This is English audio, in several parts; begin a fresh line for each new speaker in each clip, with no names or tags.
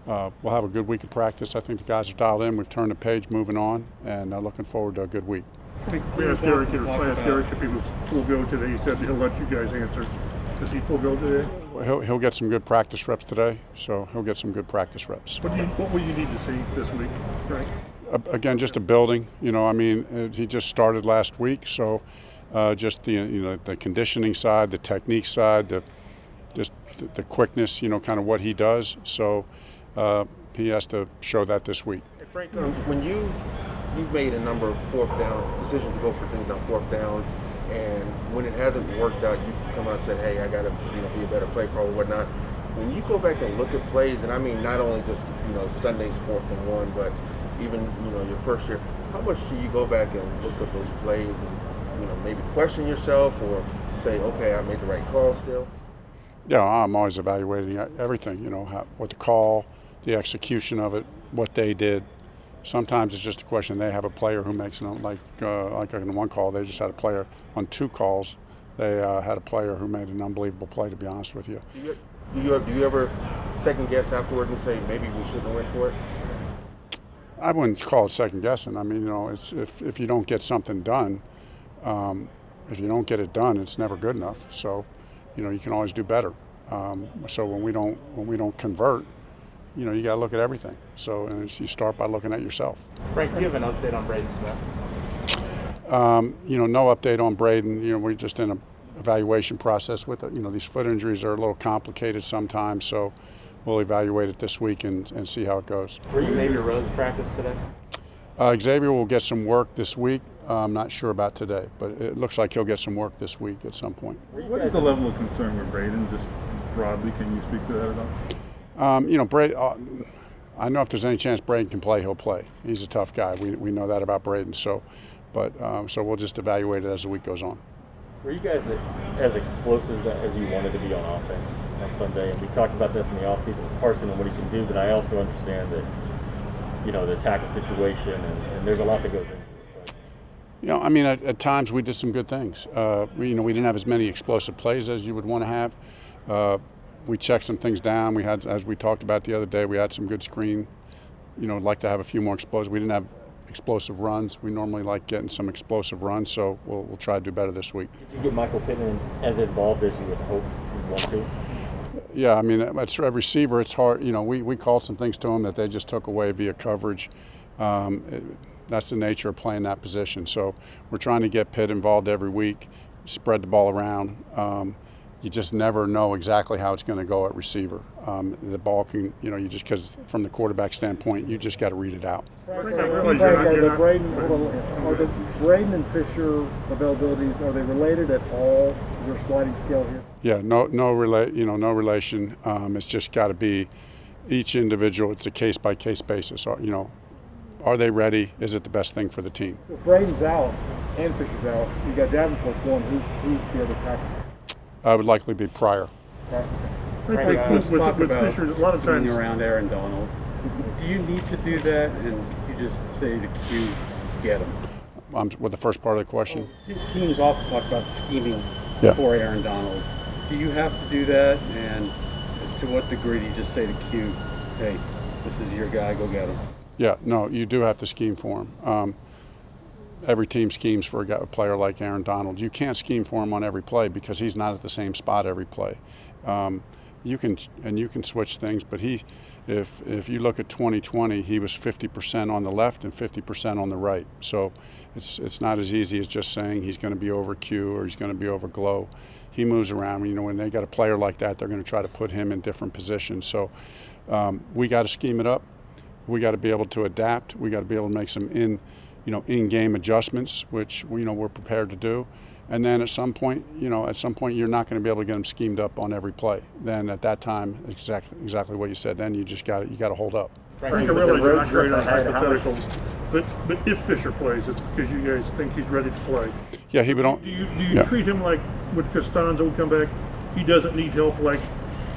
we'll have a good week of practice. I think the guys are dialed in. We've turned the page, moving on, and looking forward to a good week.
I asked Derek if he was full go today. He said he'll let you guys answer. Is he full go today?
He'll get some good practice reps today, so he'll get some good practice reps.
What will you need to see this week, Frank?
Again, just a building. He just started last week, so just the conditioning side, the technique side, the quickness, kind of what he does. So he has to show that this week.
Hey Frank, when you've made a number of fourth down decisions to go for things on fourth down, and when it hasn't worked out, you've come out and said, "Hey, I got to be a better play caller, whatnot." When you go back and look at plays, and I mean not only just Sunday's 4th and 1, but even your first year, how much do you go back and look at those plays and maybe question yourself or say, "Okay, I made the right call still"?
Yeah, I'm always evaluating everything. What the call, the execution of it, what they did. Sometimes it's just a question. They have a player who makes like on one call, they just had a player on 2 calls. They had a player who made an unbelievable play. To be honest with you.
Do you ever second guess afterward and say maybe we shouldn't have went for it?
I wouldn't call it second guessing. I mean, it's if you don't get something done, if you don't get it done, it's never good enough. So, you can always do better. So when we don't convert, you got to look at everything. So you start by looking at yourself.
Frank, do you have an update on Braden Smith?
No update on Braden. We're just in an evaluation process with it. These foot injuries are a little complicated sometimes, so we'll evaluate it this week and see how it goes.
Were Xavier Rhodes practice today?
Xavier will get some work this week. I'm not sure about today, but it looks like he'll get some work this week at some point.
What is the level of concern with Braden, just broadly? Can you speak to that at all?
I know if there's any chance Braden can play, he'll play. He's a tough guy. We know that about Braden. So we'll just evaluate it as the week goes on.
Were you guys as explosive as you wanted to be on offense on Sunday? And we talked about this in the offseason with Carson and what he can do, but I also understand that the tackle situation and there's a lot that goes into it.
At times we did some good things. We didn't have as many explosive plays as you would want to have. We checked some things down. We had, as we talked about the other day, we had some good screen. Like to have a few more explosive. We didn't have explosive runs. We normally like getting some explosive runs, so we'll try to do better this week.
Did you get Michael Pittman as involved as you would hope you'd want to?
Yeah, it's a receiver. It's hard. We called some things to him that they just took away via coverage. That's the nature of playing that position. So we're trying to get Pitt involved every week, spread the ball around. You just never know exactly how it's going to go at receiver. The ball can, because from the quarterback standpoint, you just got to read it out.
Are the Braden and Fisher availabilities, are they related at all? Is there a sliding scale here?
Yeah, no relation. It's just got to be each individual. It's a case-by-case basis. Are they ready? Is it the best thing for the team?
So if Braden's out and Fisher's out, you got Davenport's one. Who's the other tackle?
I would likely be Pryor.
With Fisher, a lot of times
around Aaron Donald. Do you need to do that, and you just say to Q, get him?
With the first part of the question?
Teams often talk about scheming
Yeah.
for Aaron Donald. Do you have to do that, and to what degree do you just say to Q, hey, this is your guy, go get him?
Yeah, no, you do have to scheme for him. Every team schemes for a player like Aaron Donald. You can't scheme for him on every play because he's not at the same spot every play. You can switch things, but if you look at 2020, he was 50% on the left and 50% on the right. So it's not as easy as just saying he's going to be over Q or he's going to be over Glow. He moves around. When they got a player like that, they're going to try to put him in different positions. So we got to scheme it up. We got to be able to adapt. We got to be able to make some in-game adjustments, which we're prepared to do. And then at some point you're not going to be able to get them schemed up on every play. Then at that time, exactly what you said. Then you got to hold up.
Frank, I realize you're not great on hypotheticals, but if Fisher plays, it's because you guys think he's ready to play.
Yeah, he would.
Do you treat him like when Costanzo would come back, he doesn't need help like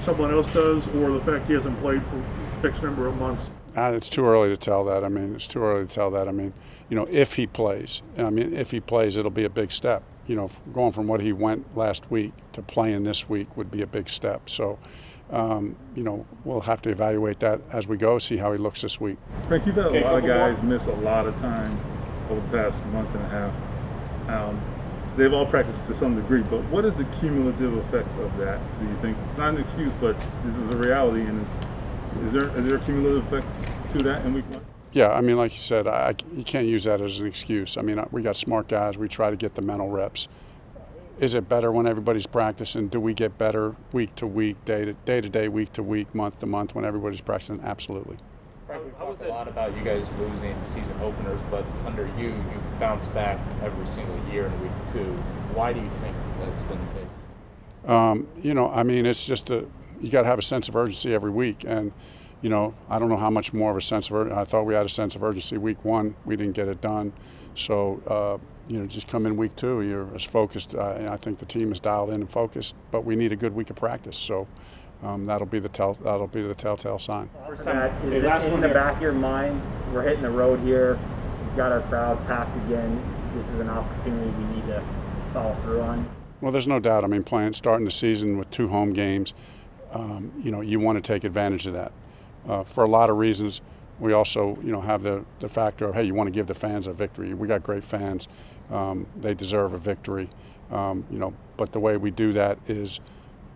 someone else does, or the fact he hasn't played for X number of months?
It's too early to tell that. If he plays, it'll be a big step. Going from what he went last week to playing this week would be a big step. So, you know, we'll have to evaluate that as we go, see how he looks this week.
Frank, you've had a lot of guys miss a lot of time over the past month and a half. They've all practiced to some degree, but what is the cumulative effect of that, do you think? It's not an excuse, but this is a reality, and is there a cumulative effect to that in week one?
Yeah, I mean, like you said, you can't use that as an excuse. I mean, we got smart guys. We try to get the mental reps. Is it better when everybody's practicing? Do we get better week to week, day to day, week to week, month to month when everybody's practicing? Absolutely.
Frank, we've talked a lot about you guys losing season openers, but under you, you've bounced back every single year in week 2. Why do you think that's been the case?
You know, I mean, it's just you got to have a sense of urgency every week. And, you know, I don't know how much more of a sense of urgency. I thought we had a sense of urgency week 1. We didn't get it done. So, you know, just come in week 2, you're as focused. I think the team is dialed in and focused, but we need a good week of practice. So that'll be the telltale sign.
Is that in the back of your mind? We're hitting the road here. We've got our crowd packed again. This is an opportunity we need to follow through on.
Well, there's no doubt. I mean, starting the season with 2 home games, you know, you want to take advantage of that for a lot of reasons. We also, you know, have the factor of, hey, you want to give the fans a victory. We got great fans. They deserve a victory. You know, but the way we do that is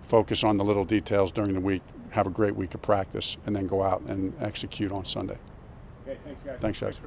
focus on the little details during the week, have a great week of practice, and then go out and execute on Sunday.
Okay, thanks, guys.
Thanks, guys.